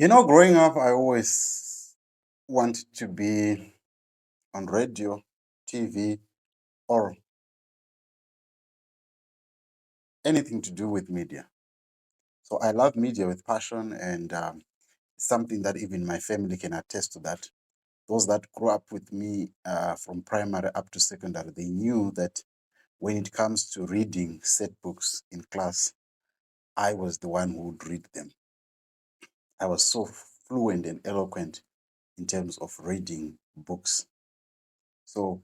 Growing up, I always wanted to be on radio, TV, or anything to do with media. So I love media with passion, and something that even my family can attest to that. Those that grew up with me from primary up to secondary, they knew that when it comes to reading set books in class, I was the one who would read them. I was so fluent and eloquent in terms of reading books. So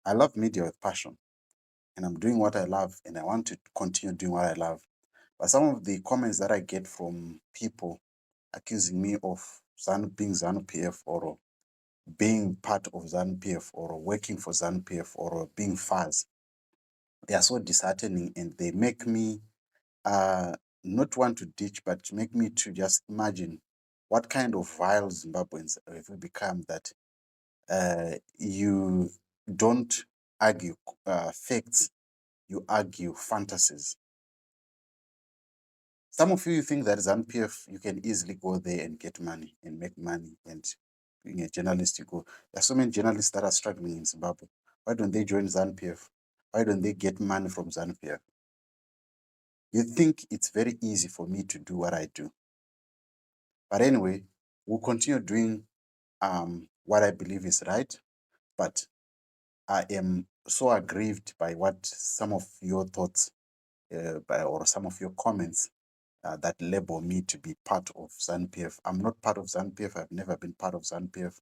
I love media with passion, and I'm doing what I love, and I want to continue doing what I love. But some of the comments that I get from people accusing me of being ZANU PF, or being part of ZANU PF, or working for ZANU PF, or being FAZ, they are so disheartening, and they make me not want to ditch, but make me to just imagine what kind of vile Zimbabweans have we become, that you don't argue facts, you argue fantasies. Some of you think that ZANU-PF, you can easily go there and get money and make money, and being a journalist, you go. There are so many journalists that are struggling in Zimbabwe. Why don't they join ZANU-PF? Why don't they get money from ZANU-PF? You think it's very easy for me to do what I do. But anyway, we'll continue doing what I believe is right, but I am so aggrieved by what some of your thoughts or some of your comments that label me to be part of ZANU-PF. I'm not part of ZANU-PF. I've never been part of ZANU-PF.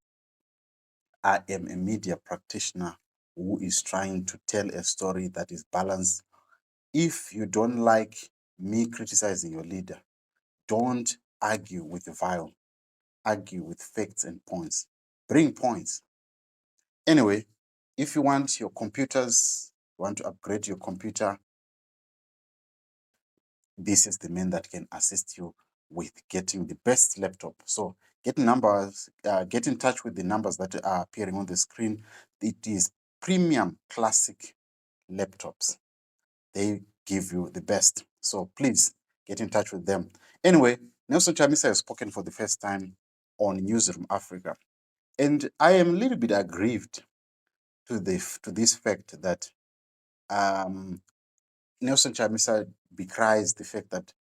I am a media practitioner who is trying to tell a story that is balanced. If you don't like me criticizing your leader, don't argue with vile. Argue with facts and points. Bring points. Anyway, if you want your computers, want to upgrade your computer, this is the man that can assist you with getting the best laptop. So get in touch with the numbers that are appearing on the screen. It is premium classic laptops. They give you the best. So please get in touch with them. Anyway, Nelson Chamisa has spoken for the first time on Newsroom Africa. And I am a little bit aggrieved to this fact that Nelson Chamisa decries the fact that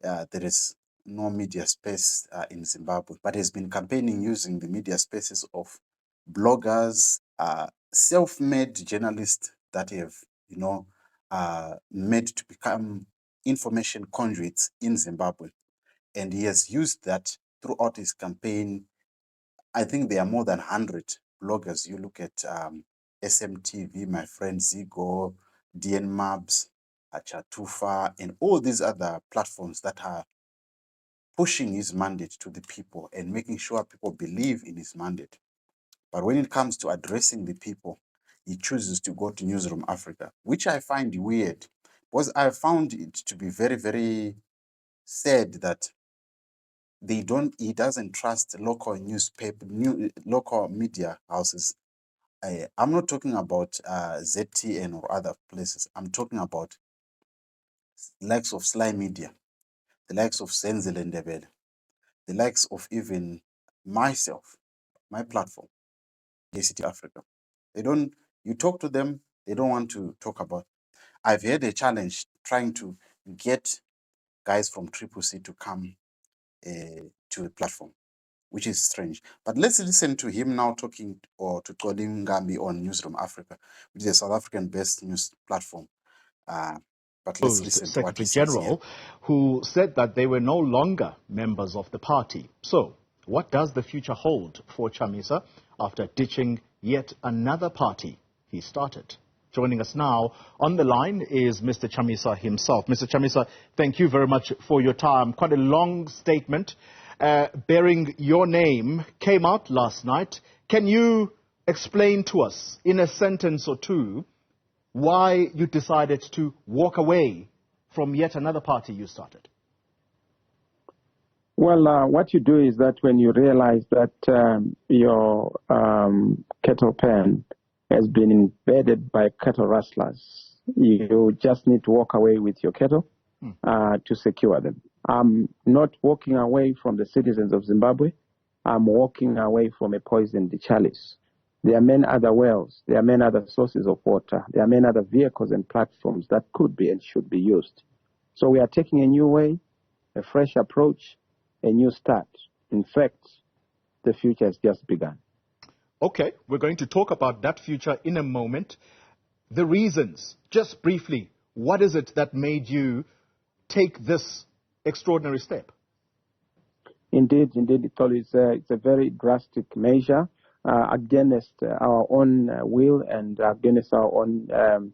there is no media space in Zimbabwe, but has been campaigning using the media spaces of bloggers, self-made journalists that have, made to become information conduits in Zimbabwe. And he has used that throughout his campaign. I think there are more than 100 bloggers. You look at SMTV, my friend Zigo, DN Mabs, Achatufa, and all these other platforms that are pushing his mandate to the people and making sure people believe in his mandate. But when it comes to addressing the people, he chooses to go to Newsroom Africa, which I find weird, because I found it to be very, very sad that he doesn't trust local newspaper, local media houses. I'm not talking about ZTN or other places. I'm talking about likes of Sly Media, the likes of Senzel and Ndebele, the likes of even myself, my platform, JCT Africa. You talk to them, they don't want to talk about. I've had a challenge trying to get guys from Triple C to come to the platform, which is strange. But let's listen to him now talking, or to Colin Ngambi on Newsroom Africa, which is a South African-based news platform. But let's listen to what he Secretary says here. General, who said that they were no longer members of the party. So, what does the future hold for Chamisa after ditching yet another party he started? Joining us now on the line is Mr. Chamisa himself. Mr. Chamisa, thank you very much for your time. Quite a long statement bearing your name came out last night. Can you explain to us in a sentence or two why you decided to walk away from yet another party you started? Well, what you do is that when you realize that your cattle pen has been invaded by cattle rustlers, you just need to walk away with your cattle to secure them. I'm not walking away from the citizens of Zimbabwe. I'm walking away from a poisoned chalice. There are many other wells. There are many other sources of water. There are many other vehicles and platforms that could be and should be used. So we are taking a new way, a fresh approach, a new start. In fact, the future has just begun. Okay, we're going to talk about that future in a moment. The reasons, just briefly, what is it that made you take this extraordinary step? Indeed, it's a very drastic measure against our own will and against our own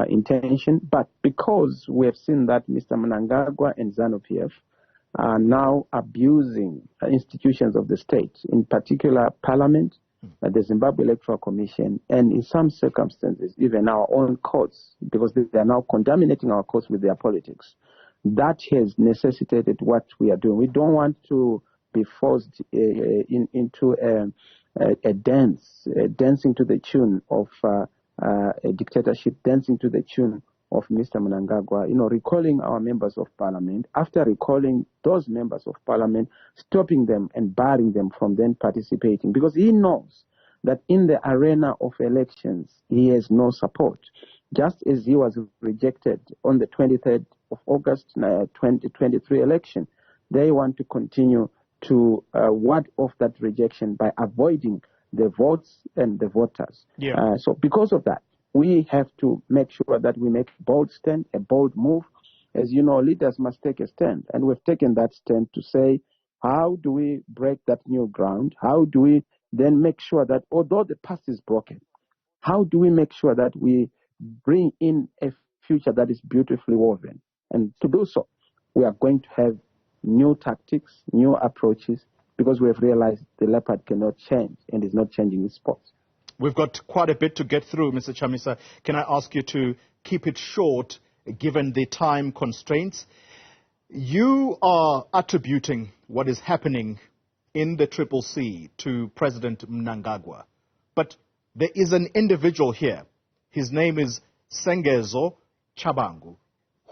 intention. But because we have seen that Mr. Mnangagwa and ZANU-PF are now abusing institutions of the state, in particular Parliament, the Zimbabwe Electoral Commission, and in some circumstances, even our own courts, because they are now contaminating our courts with their politics. That has necessitated what we are doing. We don't want to be forced into a dance, dancing to the tune of a dictatorship, dancing to the tune of Mr. Mnangagwa, recalling our members of parliament. After recalling those members of parliament, stopping them and barring them from then participating, because he knows that in the arena of elections, he has no support. Just as he was rejected on the 23rd of August 2023 election, they want to continue to ward off that rejection by avoiding the votes and the voters. Yeah. So because of that, we have to make sure that we make a bold stand, a bold move. As you know, leaders must take a stand. And we've taken that stand to say, how do we break that new ground? How do we then make sure that although the past is broken, how do we make sure that we bring in a future that is beautifully woven? And to do so, we are going to have new tactics, new approaches, because we have realized the leopard cannot change and is not changing its spots. We've got quite a bit to get through, Mr. Chamisa. Can I ask you to keep it short, given the time constraints? You are attributing what is happening in the Triple C to President Mnangagwa. But there is an individual here. His name is Sengezo Chabangu.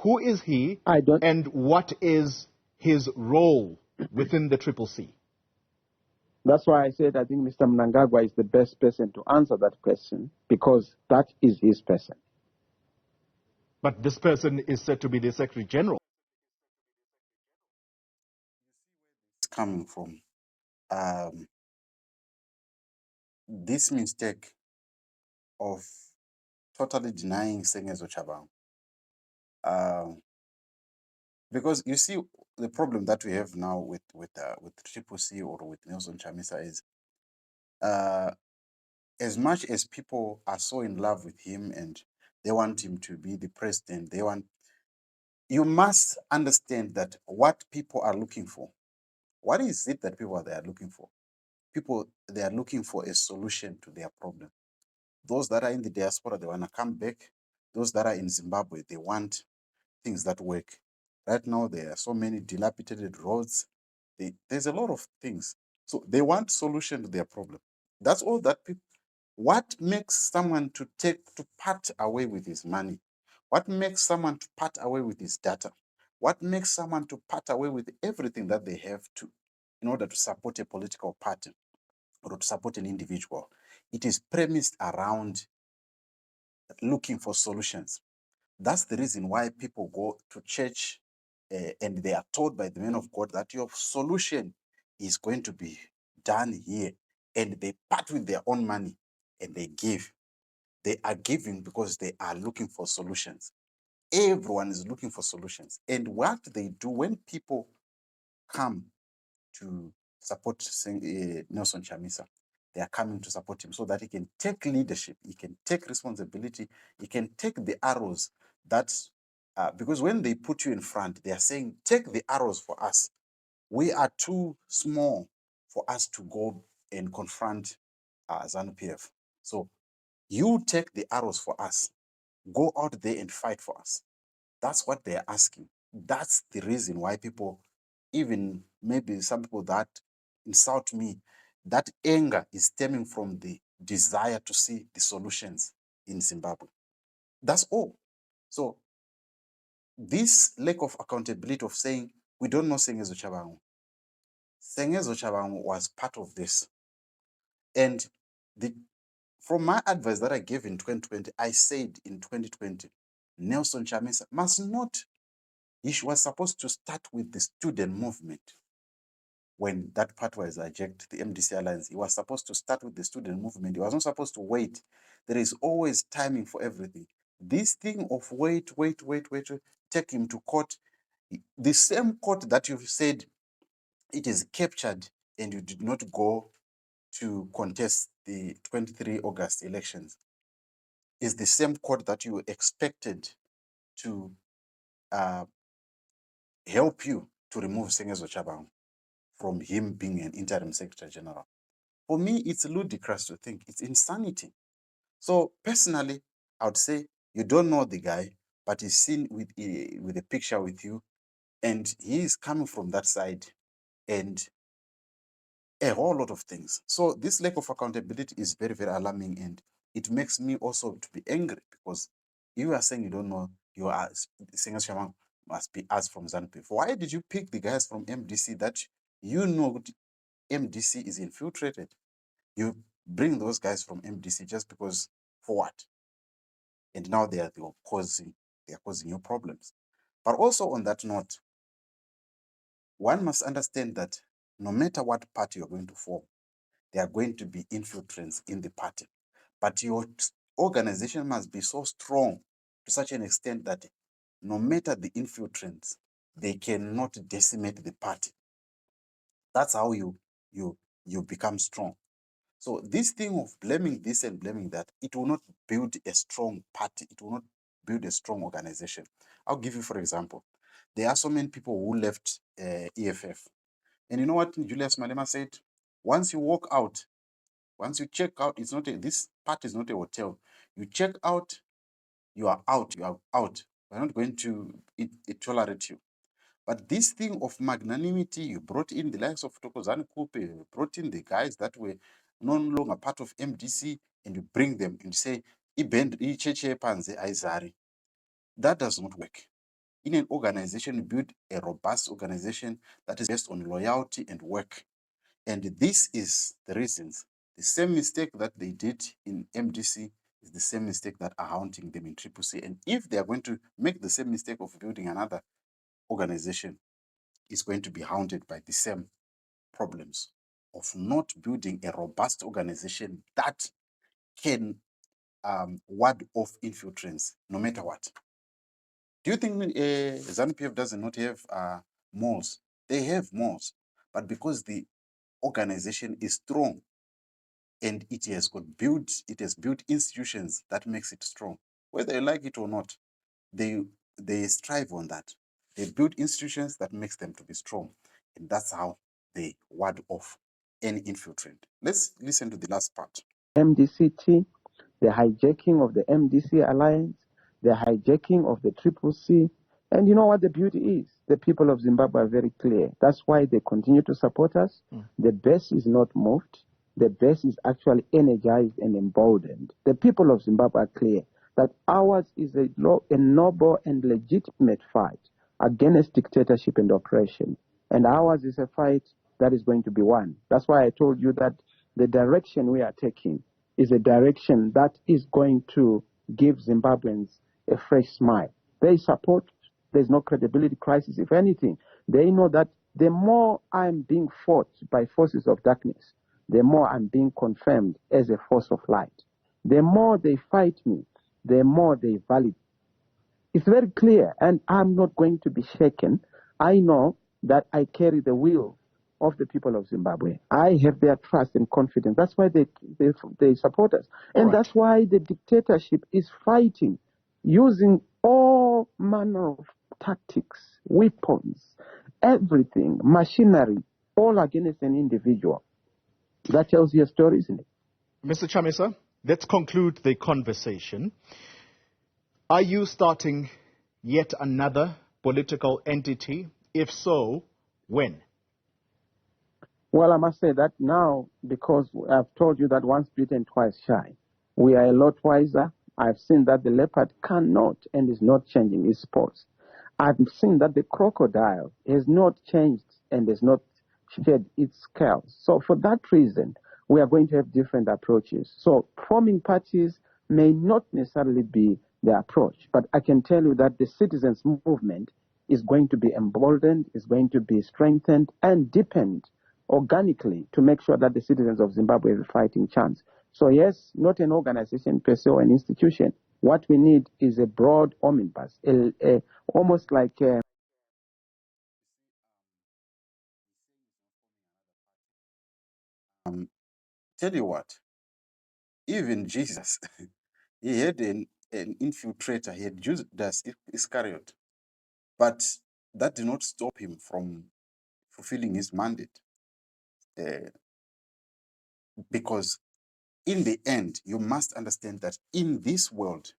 Who is he and what is his role within the Triple C? That's why I said I think Mr. Mnangagwa is the best person to answer that question, because that is his person. But this person is said to be the Secretary General. It's coming from this mistake of totally denying Sengezo Chabangu. Because you see, the problem that we have now with Triple C or with Nelson Chamisa is, as much as people are so in love with him and they want him to be the president, you must understand that what people are looking for. What is it that people are looking for? People, they are looking for a solution to their problem. Those that are in the diaspora, they want to come back. Those that are in Zimbabwe, they want things that work. Right now, there are so many dilapidated roads. There's a lot of things. So they want solution to their problem. That's all that people. What makes someone to part away with his money? What makes someone to part away with his data? What makes someone to part away with everything that they have to, in order to support a political party or to support an individual? It is premised around looking for solutions. That's the reason why people go to church and they are told by the men of God that your solution is going to be done here. And they part with their own money and they give. They are giving because they are looking for solutions. Everyone is looking for solutions. And what they do when people come to support Nelson Chamisa, they are coming to support him so that he can take leadership, he can take responsibility, he can take the arrows that, because when they put you in front, they are saying, take the arrows for us. We are too small for us to go and confront ZANU-PF. So you take the arrows for us. Go out there and fight for us. That's what they're asking. That's the reason why people, even maybe some people that insult me, that anger is stemming from the desire to see the solutions in Zimbabwe. That's all. So this lack of accountability of saying, We don't know Sengezo Chabangu. Sengezo Chabangu was part of this. And from my advice that I gave in 2020, I said in 2020, Nelson Chamisa must not, he was supposed to start with the student movement. When that part was hijacked, the MDC Alliance, he was supposed to start with the student movement. He was not supposed to wait. There is always timing for everything. This thing of wait, take him to court, the same court that you've said it is captured and you did not go to contest the 23 August elections, is the same court that you expected to help you to remove Sengezo Chabangu from him being an interim Secretary General. For me, it's ludicrous to think. It's insanity. So personally, I would say you don't know the guy, but he's seen with a picture with you, and he is coming from that side, and a whole lot of things. So this lack of accountability is very, very alarming, and it makes me also to be angry, because you are saying you don't know, you are saying Shaman must be us from ZANU-PF. Why did you pick the guys from MDC that you know MDC is infiltrated? You bring those guys from MDC just because, for what? And now they are causing you problems. But also on that note, one must understand that no matter what party you're going to form, there are going to be infiltrants in the party. But your organization must be so strong to such an extent that no matter the infiltrants, they cannot decimate the party. That's how you become strong. So this thing of blaming this and blaming that, it will not build a strong party. It will not build a strong organization. I'll give you, for example, there are so many people who left EFF. And you know what Julius Malema said? Once you walk out, once you check out, it's not this party is not a hotel. You check out, you are out. You are out. We're not going to tolerate you. But this thing of magnanimity, you brought in the likes of Tokozani Kupe, you brought in the guys that were no longer part of MDC, and you bring them and say, that does not work. In an organization, build a robust organization that is based on loyalty and work. And this is the reasons. The same mistake that they did in MDC is the same mistake that are haunting them in Triple C. And if they are going to make the same mistake of building another organization, it's going to be haunted by the same problems of not building a robust organization that can ward off infiltrants no matter what. Do you think ZANU-PF does not have malls? They have malls, but because the organization is strong and it has built institutions that makes it strong, whether you like it or not, they strive on that. They build institutions that makes them to be strong, and that's how they ward off any infiltrant. Let's listen to the last part. MDCT, the hijacking of the MDC alliance, the hijacking of the Triple C. And you know what the beauty is? The people of Zimbabwe are very clear. That's why they continue to support us. The base is not moved. The base is actually energized and emboldened. The people of Zimbabwe are clear that ours is a noble and legitimate fight against dictatorship and oppression. And ours is a fight that is going to be won. That's why I told you that the direction we are taking is a direction that is going to give Zimbabweans a fresh smile. They support, there's no credibility crisis. If anything, they know that the more I'm being fought by forces of darkness, the more I'm being confirmed as a force of light. The more they fight me, the more they validate. It's very clear, and I'm not going to be shaken. I know that I carry the will of the people of Zimbabwe. I have their trust and confidence. That's why they support us. And that's why the dictatorship is fighting, using all manner of tactics, weapons, everything, machinery, all against an individual. That tells you a story, isn't it? Mr. Chamisa, let's conclude the conversation. Are you starting yet another political entity? If so, when? Well, I must say that now, because I've told you that once bitten, twice shy, we are a lot wiser. I've seen that the leopard cannot and is not changing its spots. I've seen that the crocodile has not changed and has not shed its scales. So for that reason, we are going to have different approaches. So forming parties may not necessarily be the approach, but I can tell you that the citizens' movement is going to be emboldened, is going to be strengthened and deepened organically to make sure that the citizens of Zimbabwe have a fighting chance. So yes, not an organization per se or an institution. What we need is a broad omnibus, almost like Tell you what, even Jesus, he had an infiltrator. He had Judas Iscariot, but that did not stop him from fulfilling his mandate. Uh, because in the end, you must understand that in this world,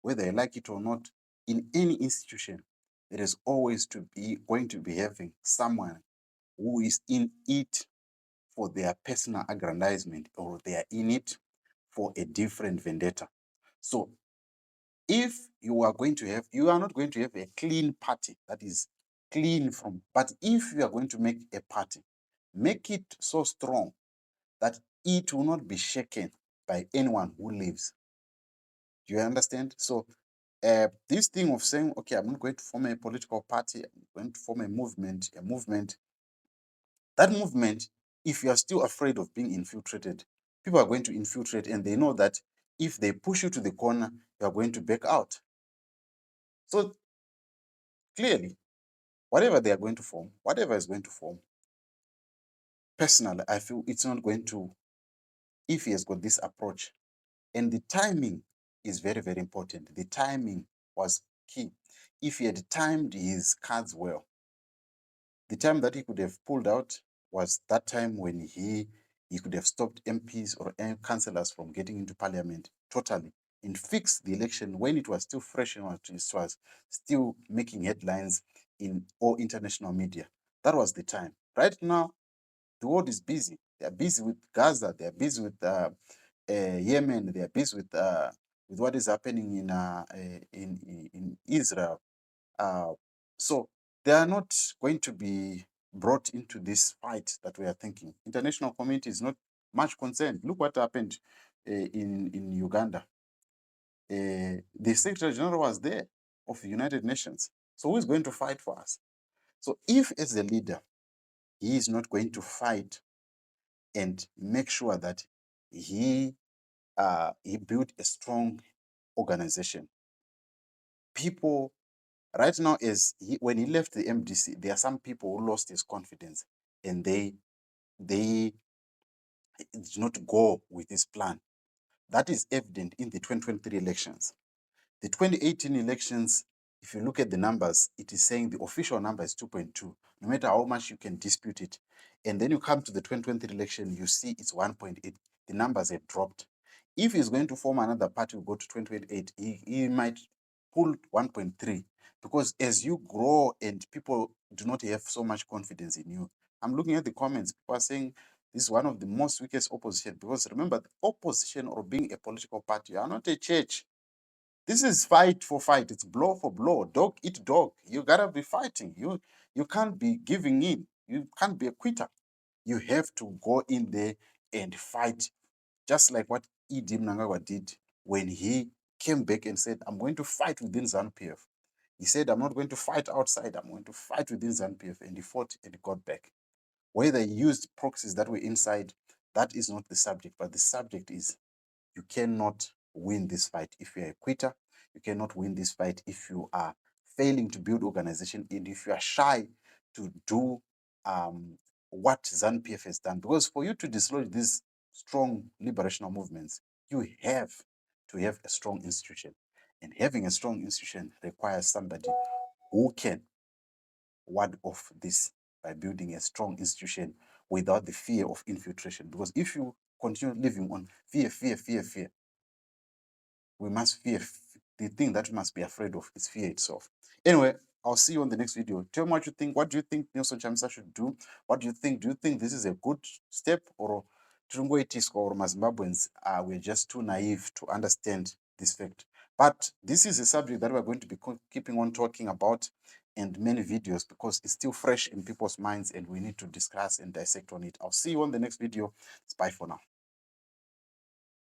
whether you like it or not, in any institution, there is always going to be having someone who is in it for their personal aggrandizement, or they are in it for a different vendetta. So if you are not going to have a clean party that is clean from, but if you are going to make a party, make it so strong that it will not be shaken by anyone who lives. Do you understand? So this thing of saying, okay, I'm not going to form a political party, I'm going to form a movement, that movement, if you are still afraid of being infiltrated, people are going to infiltrate, and they know that if they push you to the corner, you are going to back out. So clearly, whatever they are going to form, whatever is going to form, personally, I feel it's not going to, if he has got this approach. And the timing is very, very important. The timing was key. If he had timed his cards well, the time that he could have pulled out was that time when he could have stopped MPs or councillors from getting into parliament totally and fixed the election when it was still fresh and it was still making headlines in all international media. That was the time. Right now, the world is busy. They are busy with Gaza. They are busy with Yemen. They are busy with what is happening in Israel. So they are not going to be brought into this fight that we are thinking. International community is not much concerned. Look what happened in Uganda. The Secretary General was there of the United Nations. So who is going to fight for us? So if as a leader, he is not going to fight and make sure that he built a strong organization. People right now, when he left the MDC, there are some people who lost his confidence, and they did not go with his plan. That is evident in the 2023 elections. The 2018 elections, if you look at the numbers, it is saying the official number is 2.2, no matter how much you can dispute it. And then you come to the 2023 election, you see it's 1.8. The numbers have dropped. If he's going to form another party, will go to 2028, he might pull 1.3, because as you grow and people do not have so much confidence in you. I'm looking at the comments, people are saying this is one of the most weakest opposition, because remember, the opposition or being a political party, you are not a church. This is fight for fight. It's blow for blow. Dog eat dog. You gotta be fighting. You can't be giving in. You can't be a quitter. You have to go in there and fight, just like what Idi Mnangagwa did when he came back and said, I'm going to fight within ZANU-PF. He said, I'm not going to fight outside. I'm going to fight within ZANU-PF. And he fought and he got back. Whether he used proxies that were inside, that is not the subject. But the subject is, you cannot win this fight if you're a quitter. You cannot win this fight if you are failing to build organization, and if you are shy to do what ZANU-PF has done. Because for you to dislodge these strong liberational movements, you have to have a strong institution. And having a strong institution requires somebody who can ward off this by building a strong institution without the fear of infiltration. Because if you continue living on fear, we must fear. The thing that we must be afraid of is fear itself. Anyway, I'll see you on the next video. Tell me what you think. What do you think Nelson Chamisa should do? What do you think? Do you think this is a good step, or Turungoitis or Zimbabweans we're just too naive to understand this fact? But this is a subject that we're going to be keeping on talking about, and many videos because it's still fresh in people's minds and we need to discuss and dissect on it. I'll see you on the next video. It's bye for now.